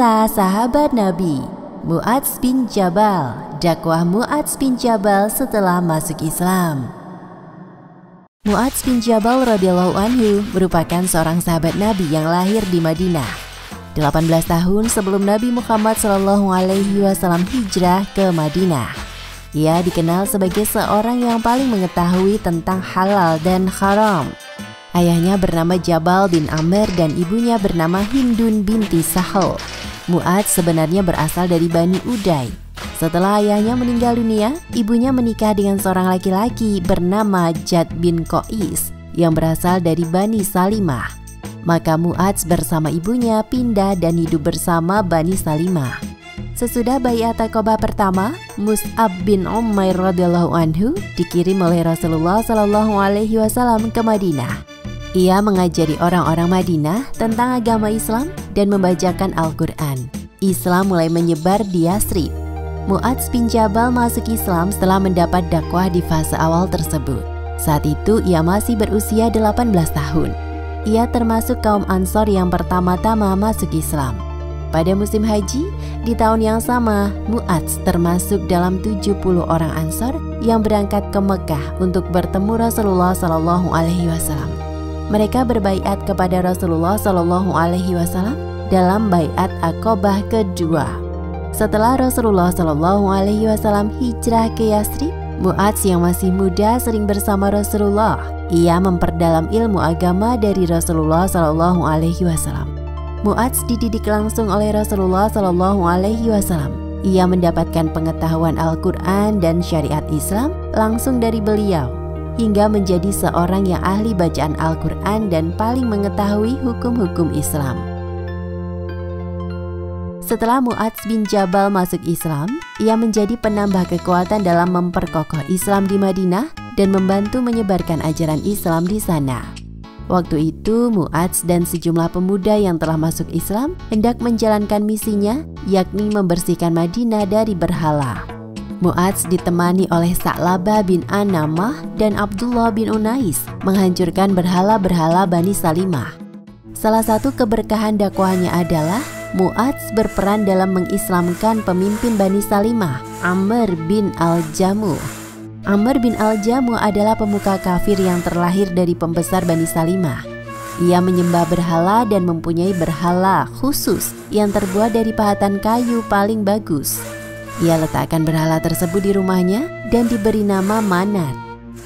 Kisah sahabat Nabi Mu'adz bin Jabal. Dakwah Mu'adz bin Jabal setelah masuk Islam. Mu'adz bin Jabal radhiyallahu anhu merupakan seorang sahabat Nabi yang lahir di Madinah 18 tahun sebelum Nabi Muhammad SAW hijrah ke Madinah. Ia dikenal sebagai seorang yang paling mengetahui tentang halal dan haram. Ayahnya bernama Jabal bin Amr dan ibunya bernama Hindun binti Sahal. Mu'adz sebenarnya berasal dari Bani Uday. Setelah ayahnya meninggal dunia, ibunya menikah dengan seorang laki-laki bernama Jad bin Qais yang berasal dari Bani Salimah. Maka Mu'adz bersama ibunya pindah dan hidup bersama Bani Salimah. Sesudah Bai'at Aqabah pertama, Mus'ab bin Umair radhiyallahu anhu dikirim oleh Rasulullah SAW ke Madinah. Ia mengajari orang-orang Madinah tentang agama Islam dan membacakan Al-Quran. Islam mulai menyebar di Yathrib. Mu'adz bin Jabal masuk Islam setelah mendapat dakwah di fase awal tersebut. Saat itu ia masih berusia 18 tahun. Ia termasuk kaum Ansor yang pertama-tama masuk Islam. Pada musim haji, di tahun yang sama, Mu'adz termasuk dalam 70 orang Ansor yang berangkat ke Mekah untuk bertemu Rasulullah SAW. Mereka berbaiat kepada Rasulullah SAW dalam Bai'at Aqabah kedua. Setelah Rasulullah SAW hijrah ke Yathrib, Mu'adz yang masih muda sering bersama Rasulullah. Ia memperdalam ilmu agama dari Rasulullah SAW. Mu'adz dididik langsung oleh Rasulullah SAW. Ia mendapatkan pengetahuan Al-Quran dan syariat Islam langsung dari beliau, hingga menjadi seorang yang ahli bacaan Al-Quran dan paling mengetahui hukum-hukum Islam. Setelah Mu'adz bin Jabal masuk Islam, ia menjadi penambah kekuatan dalam memperkokoh Islam di Madinah dan membantu menyebarkan ajaran Islam di sana. Waktu itu Mu'adz dan sejumlah pemuda yang telah masuk Islam hendak menjalankan misinya, yakni membersihkan Madinah dari berhala. Mu'adz ditemani oleh Sa'labah bin Anamah dan Abdullah bin Unais menghancurkan berhala-berhala Bani Salimah. Salah satu keberkahan dakwahnya adalah Mu'adz berperan dalam mengislamkan pemimpin Bani Salimah, Amr bin Al-Jamuh. Amr bin Al-Jamuh adalah pemuka kafir yang terlahir dari pembesar Bani Salimah. Ia menyembah berhala dan mempunyai berhala khusus yang terbuat dari pahatan kayu paling bagus. Ia letakkan berhala tersebut di rumahnya dan diberi nama Manat.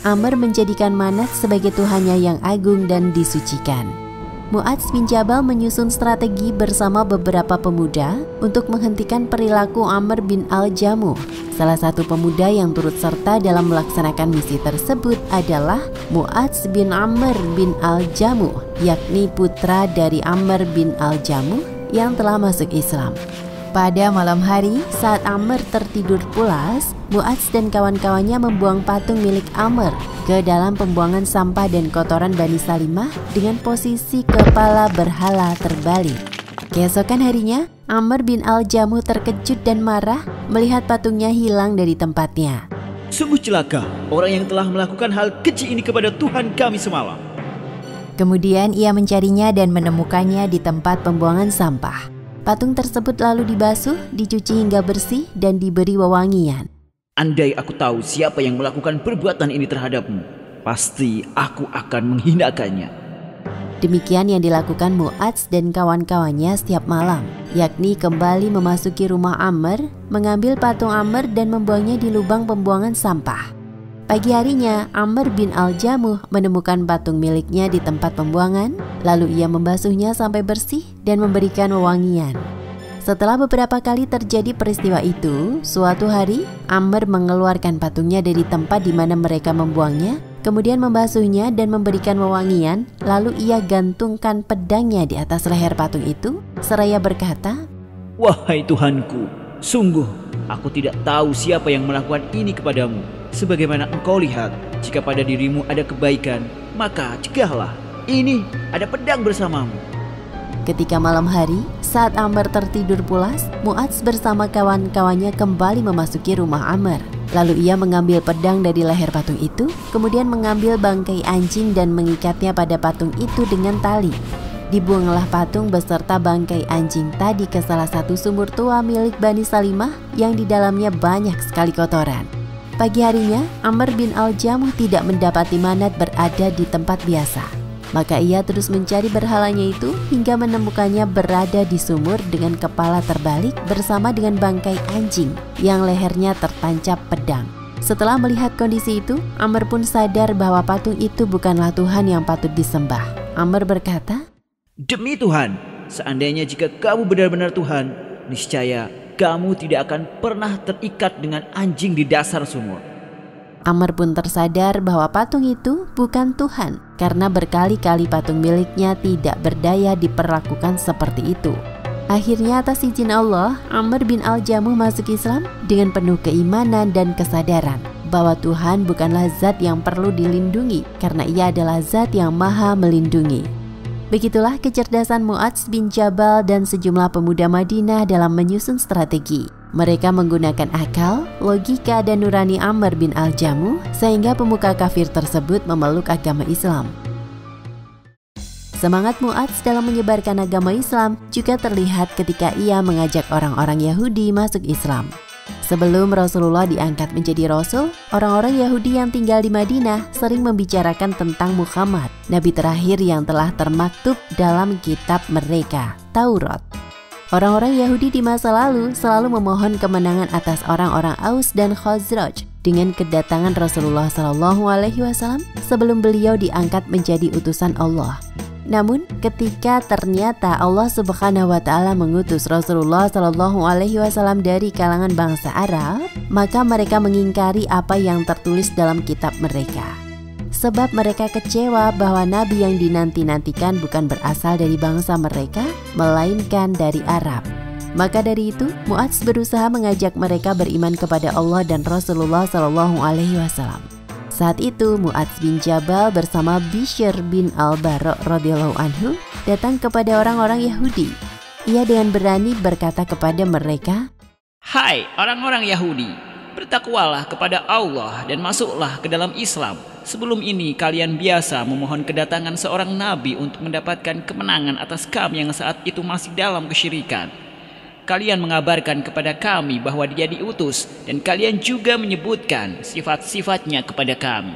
Amr menjadikan Manat sebagai tuhannya yang agung dan disucikan. Mu'adz bin Jabal menyusun strategi bersama beberapa pemuda untuk menghentikan perilaku Amr bin Al-Jamuh. Salah satu pemuda yang turut serta dalam melaksanakan misi tersebut adalah Mu'adz bin Amr bin Al-Jamuh, yakni putra dari Amr bin Al-Jamuh yang telah masuk Islam. Pada malam hari, saat Amr tertidur pulas, Mu'adz dan kawan-kawannya membuang patung milik Amr ke dalam pembuangan sampah dan kotoran Bani Salimah dengan posisi kepala berhala terbalik. Keesokan harinya, Amr bin Al-Jamuh terkejut dan marah melihat patungnya hilang dari tempatnya. Sungguh celaka orang yang telah melakukan hal keji ini kepada Tuhan kami semalam. Kemudian ia mencarinya dan menemukannya di tempat pembuangan sampah. Patung tersebut lalu dibasuh, dicuci hingga bersih, dan diberi wewangian. Andai aku tahu siapa yang melakukan perbuatan ini terhadapmu, pasti aku akan menghinakannya. Demikian yang dilakukan Mu'adz dan kawan-kawannya setiap malam, yakni kembali memasuki rumah Amr, mengambil patung Amr dan membuangnya di lubang pembuangan sampah. Pagi harinya, Amr bin Al-Jamuh menemukan patung miliknya di tempat pembuangan, lalu ia membasuhnya sampai bersih dan memberikan wewangian. Setelah beberapa kali terjadi peristiwa itu, suatu hari Amr mengeluarkan patungnya dari tempat di mana mereka membuangnya, kemudian membasuhnya dan memberikan wewangian, lalu ia gantungkan pedangnya di atas leher patung itu, seraya berkata, "Wahai Tuhanku, sungguh aku tidak tahu siapa yang melakukan ini kepadamu. Sebagaimana engkau lihat, jika pada dirimu ada kebaikan, maka cegahlah. Ini ada pedang bersamamu." Ketika malam hari, saat Amr tertidur pulas, Mu'adz bersama kawan-kawannya kembali memasuki rumah Amr. Lalu ia mengambil pedang dari leher patung itu, kemudian mengambil bangkai anjing dan mengikatnya pada patung itu dengan tali. dibuanglah patung beserta bangkai anjing tadi ke salah satu sumur tua milik Bani Salimah yang di dalamnya banyak sekali kotoran. Pagi harinya, Amr bin Al-Jamuh tidak mendapati Manat berada di tempat biasa. Maka ia terus mencari berhalanya itu hingga menemukannya berada di sumur dengan kepala terbalik bersama dengan bangkai anjing yang lehernya tertancap pedang. Setelah melihat kondisi itu, Amr pun sadar bahwa patung itu bukanlah Tuhan yang patut disembah. Amr berkata, "Demi Tuhan, seandainya jika kamu benar-benar Tuhan, niscaya kamu tidak akan pernah terikat dengan anjing di dasar sumur." Amr pun tersadar bahwa patung itu bukan Tuhan karena berkali-kali patung miliknya tidak berdaya diperlakukan seperti itu. Akhirnya atas izin Allah, Amr bin Al-Jamuh masuk Islam dengan penuh keimanan dan kesadaran bahwa Tuhan bukanlah zat yang perlu dilindungi karena ia adalah zat yang maha melindungi. Begitulah kecerdasan Mu'adz bin Jabal dan sejumlah pemuda Madinah dalam menyusun strategi. Mereka menggunakan akal, logika, dan nurani Amr bin Al-Jamuh sehingga pemuka kafir tersebut memeluk agama Islam. Semangat Mu'adz dalam menyebarkan agama Islam juga terlihat ketika ia mengajak orang-orang Yahudi masuk Islam. Sebelum Rasulullah diangkat menjadi Rasul, orang-orang Yahudi yang tinggal di Madinah sering membicarakan tentang Muhammad, Nabi terakhir yang telah termaktub dalam kitab mereka, Taurat. Orang-orang Yahudi di masa lalu selalu memohon kemenangan atas orang-orang Aus dan Khazraj dengan kedatangan Rasulullah SAW sebelum beliau diangkat menjadi utusan Allah. Namun, ketika ternyata Allah Subhanahu wa Ta'ala mengutus Rasulullah SAW dari kalangan bangsa Arab, maka mereka mengingkari apa yang tertulis dalam kitab mereka. Sebab mereka kecewa bahwa Nabi yang dinanti-nantikan bukan berasal dari bangsa mereka, melainkan dari Arab. Maka dari itu, Mu'adz berusaha mengajak mereka beriman kepada Allah dan Rasulullah SAW. Saat itu Mu'adz bin Jabal bersama Bishr bin Al-Bara radhiyallahu anhu datang kepada orang-orang Yahudi. Ia dengan berani berkata kepada mereka, "Hai orang-orang Yahudi, bertakwalah kepada Allah dan masuklah ke dalam Islam. Sebelum ini kalian biasa memohon kedatangan seorang nabi untuk mendapatkan kemenangan atas kami yang saat itu masih dalam kesyirikan. Kalian mengabarkan kepada kami bahwa dia diutus dan kalian juga menyebutkan sifat-sifatnya kepada kami."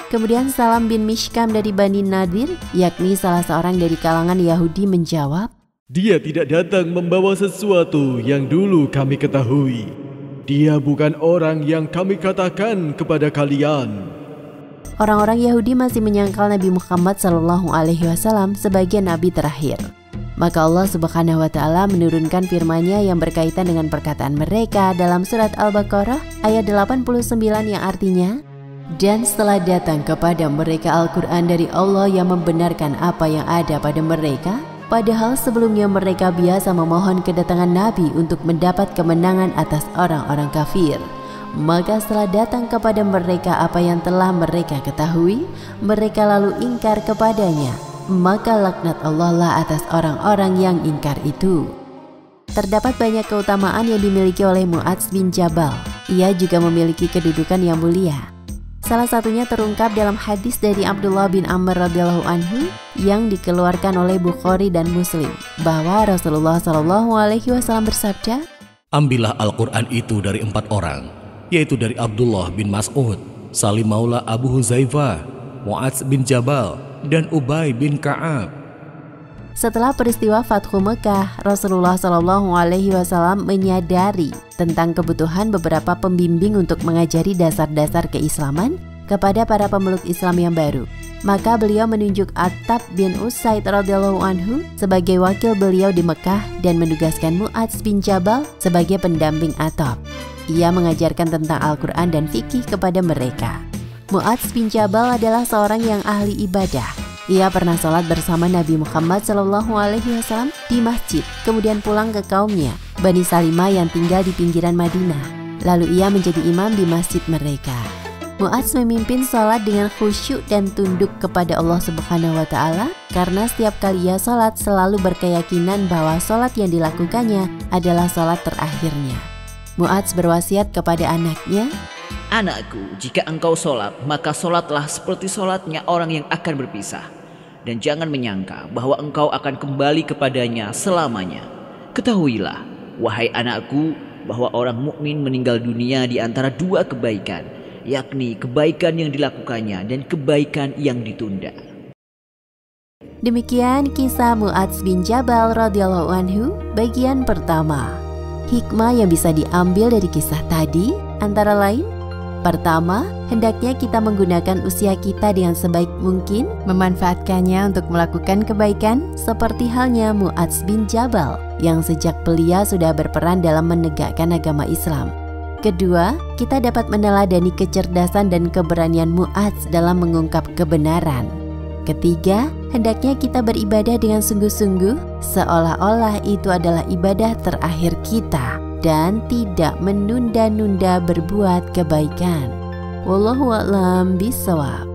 Kemudian Salam bin Mishkam dari Bani Nadir, yakni salah seorang dari kalangan Yahudi menjawab, "Dia tidak datang membawa sesuatu yang dulu kami ketahui. Dia bukan orang yang kami katakan kepada kalian." Orang-orang Yahudi masih menyangkal Nabi Muhammad SAW sebagai nabi terakhir. Maka Allah Subhanahu wa Ta'ala menurunkan firman-Nya yang berkaitan dengan perkataan mereka dalam surat Al-Baqarah ayat 89 yang artinya, "Dan setelah datang kepada mereka Al-Quran dari Allah yang membenarkan apa yang ada pada mereka, padahal sebelumnya mereka biasa memohon kedatangan Nabi untuk mendapat kemenangan atas orang-orang kafir. Maka setelah datang kepada mereka apa yang telah mereka ketahui, mereka lalu ingkar kepadanya. Maka laknat Allah lah atas orang-orang yang ingkar itu." Terdapat banyak keutamaan yang dimiliki oleh Mu'adz bin Jabal. Ia juga memiliki kedudukan yang mulia. Salah satunya terungkap dalam hadis dari Abdullah bin Amr radhiyallahu anhu yang dikeluarkan oleh Bukhari dan Muslim, bahwa Rasulullah SAW bersabda, "Ambillah Al-Quran itu dari 4 orang, yaitu dari Abdullah bin Mas'ud, Salim Maula Abu Huzaifah, Mu'adz bin Jabal, dan Ubay bin Ka'ab." Setelah peristiwa Fathu Mekah, Rasulullah SAW menyadari tentang kebutuhan beberapa pembimbing untuk mengajari dasar-dasar keislaman kepada para pemeluk Islam yang baru. Maka beliau menunjuk Attab bin Usaid radhiyallahu anhu sebagai wakil beliau di Mekah dan menugaskan Mu'adz bin Jabal sebagai pendamping Attab. Ia mengajarkan tentang Al-Quran dan fikih kepada mereka. Mu'adz bin Jabal adalah seorang yang ahli ibadah. Ia pernah sholat bersama Nabi Muhammad SAW di masjid, kemudian pulang ke kaumnya, Bani Salimah yang tinggal di pinggiran Madinah. Lalu ia menjadi imam di masjid mereka. Mu'adz memimpin sholat dengan khusyuk dan tunduk kepada Allah Subhanahu wa Ta'ala, karena setiap kali ia sholat selalu berkeyakinan bahwa sholat yang dilakukannya adalah sholat terakhirnya. Mu'adz berwasiat kepada anaknya, "Anakku, jika engkau sholat, maka sholatlah seperti sholatnya orang yang akan berpisah. dan jangan menyangka bahwa engkau akan kembali kepadanya selamanya. Ketahuilah, wahai anakku, bahwa orang mukmin meninggal dunia di antara dua kebaikan, yakni kebaikan yang dilakukannya dan kebaikan yang ditunda. Demikian kisah Mu'adz bin Jabal radhiyallahu anhu bagian pertama. Hikmah yang bisa diambil dari kisah tadi antara lain: pertama, hendaknya kita menggunakan usia kita dengan sebaik mungkin, memanfaatkannya untuk melakukan kebaikan seperti halnya Mu'adz bin Jabal yang sejak belia sudah berperan dalam menegakkan agama Islam. Kedua, kita dapat meneladani kecerdasan dan keberanian Mu'adz dalam mengungkap kebenaran. Ketiga, hendaknya kita beribadah dengan sungguh-sungguh seolah-olah itu adalah ibadah terakhir kita dan tidak menunda-nunda berbuat kebaikan. Wallahu a'lam bishawab.